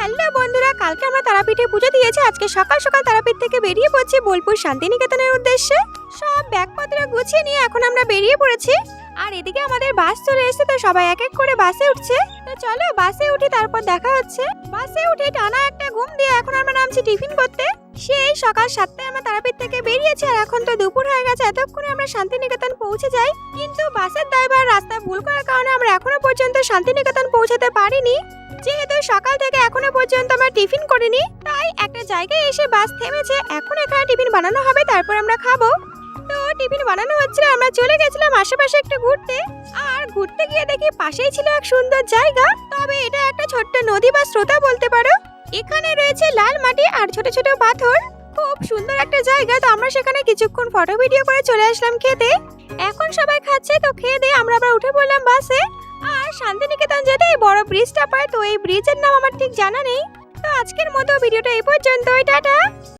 Hello বন্ধুরা, কালকে আমরা তারাপীঠে পুজো দিয়েছি। আজকে সকাল সকাল তারাপীঠ থেকে বেরিয়ে পড়ছি বোলপুর শান্তিনিকেতনের উদ্দেশ্যে। সব ব্যাগপত্র গুছিয়ে নিয়ে এখন আমরা বেরিয়ে পড়েছি। আর এদিকে আমাদের বাস চলে এসেছে, তো সবাই এক এক করে বাসে উঠছে। তো চলো বাসে উঠি, তারপর দেখা হচ্ছে। বাসে উঠে টানা একটা ঘুম দিয়ে এখন আমরা নামছি টিফিন করতে। সেই সকাল 7টায় আমরা তারাপীঠ থেকে বেরিয়েছি, আর এখন তো দুপুর হয়ে গেছে। এতক্ষণে আমরা শান্তিনিকেতন পৌঁছে যাই, কিন্তু বাসের ড্রাইভার রাস্তা ভুল করার কারণে আমরা এখনো পর্যন্ত শান্তিনিকেতন পৌঁছাতে পারিনি। যেহেতু সকাল থেকে এখনো পর্যন্ত আমরা টিফিন করিনি, তাই একটা জায়গায় এসে বাস থেমেছে। এখন এখানে টিফিন বানানো হবে, তারপর আমরা খাবো। তো টিফিন বানানো হচ্ছিল, আমরা চলে গেছিলাম আশেপাশে একটু ঘুরতে। আর ঘুরতে গিয়ে দেখি পাশেই ছিল এক সুন্দর জায়গা, তবে এটা একটা ছোট্ট নদী বা স্রোতা বলতে পারো। এখানে রয়েছে লাল মাটি আর ছোট ছোট পাথর। খুব সুন্দর একটা জায়গা। তো আমরা সেখানে কিছুক্ষণ ফটো ভিডিও করে চলে আসলাম খেতে। এখন সবাই খাচ্ছে, তো খেয়ে দিয়ে আমরা আবার উঠে পড়লাম বাসে। আর শান্তিনিকেতন যেতে এই বড় ব্রিজটা পায়, তো এই ব্রিজের নাম আমার ঠিক জানা নেই। তো আজকের মতো ভিডিওটা এই পর্যন্তই, টাটা।